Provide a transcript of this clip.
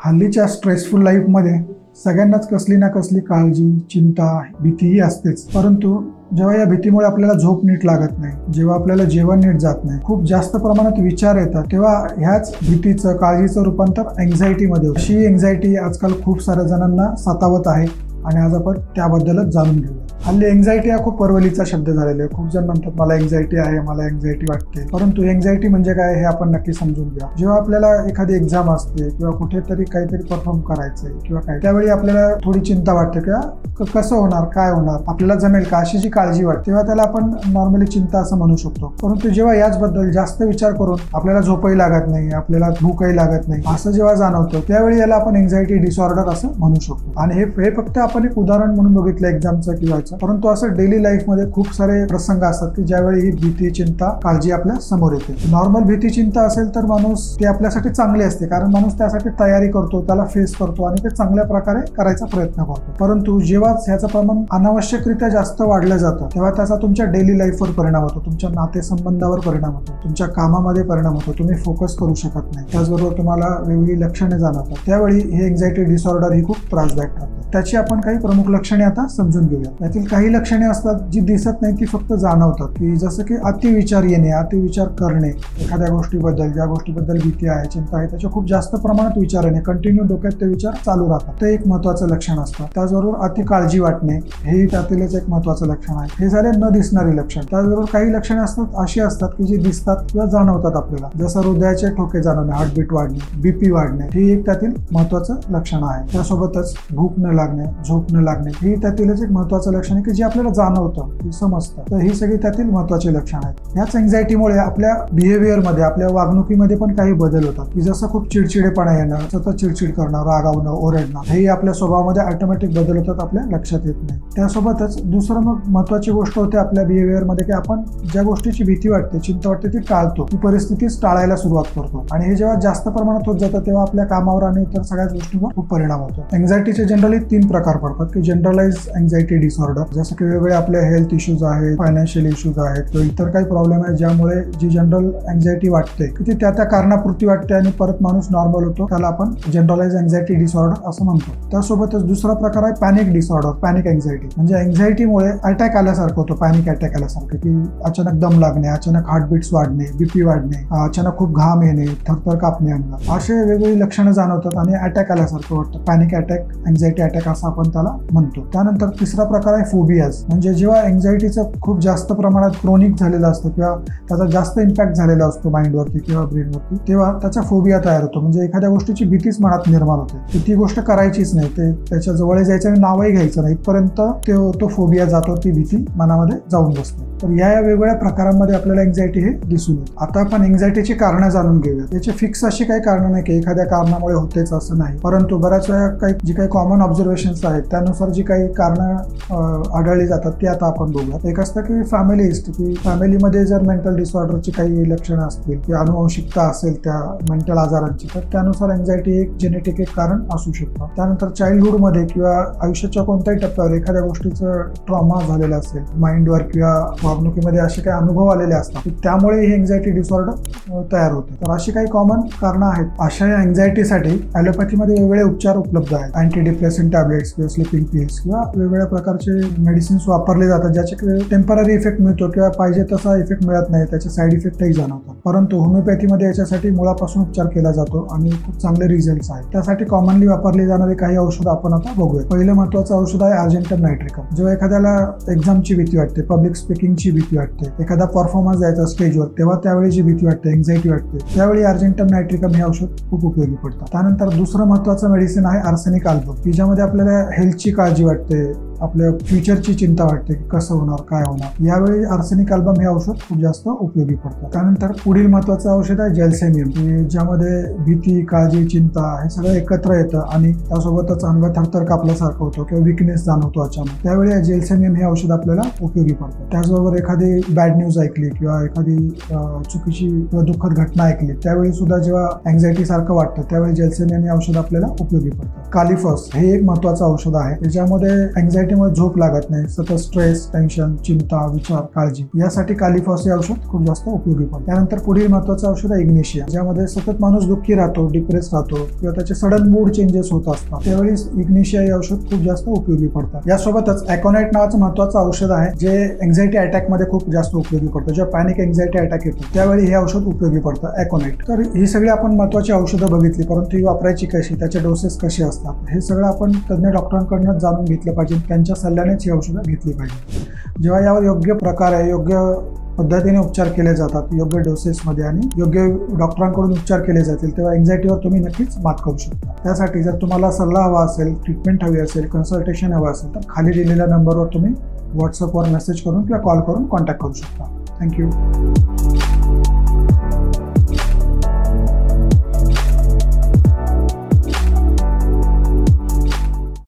हल्लीच्या स्ट्रेसफुल लाईफमध्ये सगळ्यांनाच कसली ना कसली काळजी, चिंता, भीतीही असतेच. परंतु जेव्हा या भीतीमुळे आपल्याला झोप नीट लागत नाही, जेव्हा आपल्याला जेवण नीट जात नाही, खूप जास्त प्रमाणात विचार येतात, तेव्हा ह्याच भीतीचं, काळजीचं रूपांतर एन्झायटीमध्ये होतं. अशी एन्झायटी आजकाल खूप साऱ्या जणांना सतावत आहे आणि आज आपण त्याबद्दलच जाणून घेऊया. हल्ली एन्झायटी हा खूप परवलीचा शब्द झालेला आहे. खूप जण म्हणतात मला एन्झायटी आहे, मला एन्झायटी वाटते. परंतु एन्झायटी म्हणजे काय हे आपण नक्की समजून घ्या. जेव्हा आपल्याला एखादी एक्झाम असते किंवा कुठेतरी काहीतरी परफॉर्म करायचंय किंवा काय, त्यावेळी आपल्याला थोडी चिंता वाटते किंवा कसं होणार, काय होणार, आपल्याला जमेल का, अशी जी काळजी वाटते, तेव्हा त्याला आपण नॉर्मली चिंता असं म्हणू शकतो. परंतु जेव्हा याचबद्दल जास्त विचार करून आपल्याला झोपही लागत नाही, आपल्याला भूकही लागत नाही, असं जेव्हा जाणवतं, त्यावेळी याला आपण एन्झायटी डिसऑर्डर असं म्हणू शकतो. आणि हे फक्त आपण एक उदाहरण म्हणून बघितलं एक्झामचं किंवा, परंतु असं डेली लाईफमध्ये खूप सारे प्रसंग असतात की ज्यावेळी ही भीती, चिंता, काळजी आपल्या समोर येते. नॉर्मल भीती, चिंता असेल तर माणूस ते आपल्यासाठी चांगले असते, कारण माणूस त्यासाठी तयारी करतो, त्याला फेस करतो आणि ते चांगल्या प्रकारे करायचा प्रयत्न करतो. परंतु जेव्हा ह्याचं प्रमाण अनावश्यकरित्या जास्त वाढलं जातं, तेव्हा त्याचा तुमच्या डेली लाईफवर परिणाम होतो, तुमच्या नातेसंबंधावर परिणाम होतो, तुमच्या कामामध्ये परिणाम होतो, तुम्ही फोकस करू शकत नाही, त्याचबरोबर तुम्हाला वेगळी लक्षणे जाणवतात. त्यावेळी हे एन्झायटी डिसऑर्डर ही खूप त्रासदायक ठरते. त्याची आपण काही प्रमुख लक्षणे आता समजून घेऊया. यातील काही लक्षणे असतात जी दिसत नाही, ती फक्त जाणवतात, की जसं की अतिविचार येणे, अतिविचार करणे, एखाद्या गोष्टीबद्दल, ज्या गोष्टीबद्दल भीती आहे, चिंता आहे, त्याच्या खूप जास्त प्रमाणात विचार येणे, कंटिन्यू डोक्यात ते विचार चालू राहतात, ते एक महत्वाचं लक्षण असतं. त्याचबरोबर अति काळजी वाटणे हे त्यातीलच एक महत्वाचं लक्षण आहे. हे झाले न दिसणारी लक्षण. त्याचबरोबर काही लक्षणे असतात अशी असतात की जी दिसतात किंवा जाणवतात आपल्याला, जसं हृदयाचे ठोके जाणवणे, हार्टबीट वाढणे, बीपी वाढणे, हे एक त्यातील महत्वाचं लक्षण आहे. त्यासोबतच भूक न लागणे, झोप न लागणे, हे त्यातीलच एक महत्वाचं लक्षण आहे की जे आपल्याला जाणवतं, की समजतं. तर ही सगळी त्यातील महत्वाची लक्षण आहेत. याच एन्झायटीमुळे आपल्या बिहेवियरमध्ये, आपल्या वागणुकीमध्ये पण काही बदल होतात, की जसं खूप चिडचिडेपणा येणं, सतत चिडचिड करणं, रागावणं, ओरडणं, हे आपल्या स्वभावामध्ये ऑटोमॅटिक बदल होतात, आपल्या लक्षात येत नाही. त्यासोबतच दुसरं मग महत्वाची गोष्ट होते आपल्या बिहेवियरमध्ये की आपण ज्या गोष्टीची भीती वाटते, चिंता वाटते, ती टाळतो, ती परिस्थितीच टाळायला सुरुवात करतो. आणि हे जेव्हा जास्त प्रमाणात होत जातं, तेव्हा आपल्या कामावर आणि इतर सगळ्याच गोष्टींवर खूप परिणाम होतो. एन्झायटीचे जनरली 3 प्रकार पडतात, की जनरलाइज एन्झायटी डिसऑर्डर, जसं की वेगवेगळे आपले हेल्थ इश्यूज आहेत, फायनान्शियल इश्यूज आहेत किंवा इतर काही प्रॉब्लेम आहेत, ज्यामुळे जी जनरल एन्झायटी वाटते की ती त्या कारणापुरती वाटते आणि परत माणूस नॉर्मल होतो, त्याला आपण जनरलाइज एन्झायटी डिसऑर्डर असं म्हणतो. त्यासोबतच दुसरा प्रकार आहे पॅनिक डिसऑर्डर, पॅनिक एन्झायटी. म्हणजे एन्झायटीमुळे अटॅक आल्यासारखं होतं, पॅनिक अटॅक आल्यासारखं, की अचानक दम लागणे, अचानक हार्टबीट्स वाढणे, बीपी वाढणे, अचानक खूप घाम येणे, थरथर कापणे अंगात, असे वेगवेगळी लक्षणं जाणवतात आणि अटॅक आल्यासारखं वाटतं. पॅनिक अटॅक, एन्झायटी अटॅक असं आपण त्याला म्हणतो. त्यानंतर तिसरा प्रकार आहे फोबियाज. म्हणजे जेव्हा एन्झायटीचं खूप जास्त प्रमाणात क्रोनिक झालेलं असतं किंवा त्याचा जास्त इम्पॅक्ट झालेला असतो माइंडवरती किंवा ब्रेनवरती, तेव्हा त्याचा फोबिया तयार होतो. म्हणजे एखाद्या गोष्टीची भीतीच मनात निर्माण होते, की ती गोष्ट करायचीच नाही, ते त्याच्या जवळ जायचं आणि नावही घ्यायचं नाही, इथपर्यंत तो फोबिया जातो, ती भीती मनामध्ये जाऊन बसते. तर या वेगवेगळ्या प्रकारांमध्ये आपल्याला एन्झायटी हे दिसून येते. आता आपण एन्झायटीची कारणं जाणून घेऊया. याची फिक्स अशी काही कारणं नाही की एखाद्या कारणामुळे होतेच असं नाही, परंतु बऱ्याच वेळा जी काही कॉमन ऑब्झर्वेशन्स आहेत त्यानुसार जी काही कारणं आढळली जातात ती आता आपण बघूया. एक असतं की फॅमिली हिस्ट्री, की फॅमिलीमध्ये जर मेंटल डिसऑर्डरची काही लक्षणं असतील किंवा अनुवंशिकता असेल त्या मेंटल आजारांची, तर त्यानुसार एन्झायटी एक जेनेटिक एक कारण असू शकतं. त्यानंतर चाइल्डहुडमध्ये किंवा आयुष्याच्या कोणत्याही टप्प्यावर एखाद्या गोष्टीचं ट्रॉमा झालेला असेल माइंडवर किंवा वागणुकीमध्ये असे काही अनुभव आलेले असतात, त्यामुळे हे एन्झायटी डिसऑर्डर तयार होते. तर अशी काही कॉमन कारणं आहेत. अशा या एन्झायटीसाठी ॲलोपॅथीमध्ये वेगवेगळे उपचार उपलब्ध आहेत. अँटी डिप्रेसंट टॅबलेट्स किंवा स्लीपिंग पिल्स किंवा वेगवेगळ्या प्रकारचे मेडिसिन्स वापरले जातात, ज्याचे टेम्पररी इफेक्ट मिळतो किंवा पाहिजे तसा इफेक्ट मिळत नाही, त्याचे साईड इफेक्टही जाणवतात. परंतु होमिओपॅथीमध्ये याच्यासाठी मुळापासून उपचार केला जातो आणि खूप चांगले रिझल्ट्स आहेत. त्यासाठी कॉमनली वापरली जाणारी काही औषधं आपण आता बघूया. पहिलं महत्त्वाचं औषध आहे अर्जेंटम नायट्रिकम. जेव्हा एखाद्याला एक्झामची भीती वाटते, पब्लिक स्पीकिंगची भीती वाटते, एखादा परफॉर्मन्स द्यायचा स्टेजवर, तेव्हा त्यावेळी जी भीती वाटते, एन्झायटी वाटते, त्यावेळी अर्जेंटम नायट्रिकम हे औषध खूप उपयोगी पडतं. त्यानंतर दुसरं महत्त्वाचं मेडिसिन आहे आर्सेनिक अल्बम, की ज्यामध्ये आपल्याला हेल्थची काळजी वाटते, आपल्या फ्युचरची चिंता वाटते की कसं होणार, काय होणार, यावेळी आर्सेनिक अल्बम हे औषध खूप जास्त उपयोगी पडतं. त्यानंतर पुढील महत्त्वाचं औषध आहे जेल्सेमियम, की ज्यामध्ये भीती, काळजी, चिंता हे सगळं एकत्र येतं आणि त्यासोबतच अंग थरथर कापल्यासारखं होतं किंवा विकनेस जाणवतो अचानक, त्यावेळी जेल्सेमियम हे औषध आपल्याला उपयोगी पडतं. त्याचबरोबर एखादी बॅड न्यूज ऐकली किंवा एखादी चुकीची किंवा दुःखद घटना ऐकली, त्यावेळी सुद्धा जेव्हा एन्झायटी सारखं वाटतं, त्यावेळी जेल्सेमियम हे औषध आपल्याला उपयोगी पडतं. कालिफॉस हे एक महत्त्वाचं औषध आहे. त्याच्यामध्ये अँझायटीमुळे झोप लागत नाही, सतत स्ट्रेस, टेन्शन, चिंता, विचार, काळजी यासाठी कालिफॉस हे औषध खूप जास्त उपयोगी पडते. त्यानंतर पुढील महत्त्वाचं औषध आहे इग्निशिया, ज्यामध्ये सतत माणूस दुःखी राहतो, डिप्रेस राहतो किंवा त्याचे सडन मूड चेंजेस होत असतात, त्यावेळी इग्निशिया हे औषध खूप जास्त उपयोगी पडतात. यासोबतच अॅकोनाइट नावाचं महत्त्वाचं औषध आहे जे अँझायटी अटॅक मध्ये खूप जास्त उपयोगी पडतं. जेव्हा पॅनिक अँझायटी अटॅक येतो त्यावेळी हे औषध उपयोगी पडतं, अॅकोनाइट. तर ही सगळी आपण महत्त्वाची औषधं बघितली, परंतु ही वापरायची कशी, त्याचे डोसेस कसे असतात हे सगळं आपण तज्ञ डॉक्टरांकडून जाणून घेतलं पाहिजे. त्यांच्या सल्ल्यानेच ही औषधं घेतली पाहिजे. जेव्हा यावर योग्य प्रकारे योग्य पद्धतीने उपचार केले जातात, योग्य डोसेसमध्ये आणि योग्य डॉक्टरांकडून उपचार केले जातील, तेव्हा अँझायटीवर तुम्ही नक्कीच मात करू शकता. त्यासाठी जर तुम्हाला सल्ला हवा असेल, ट्रीटमेंट हवी असेल, कन्सल्टेशन हवं असेल तर खाली दिलेल्या नंबरवर तुम्ही व्हॉट्सअपवर मेसेज करून किंवा कॉल करून कॉन्टॅक्ट करू शकता. थँक्यू.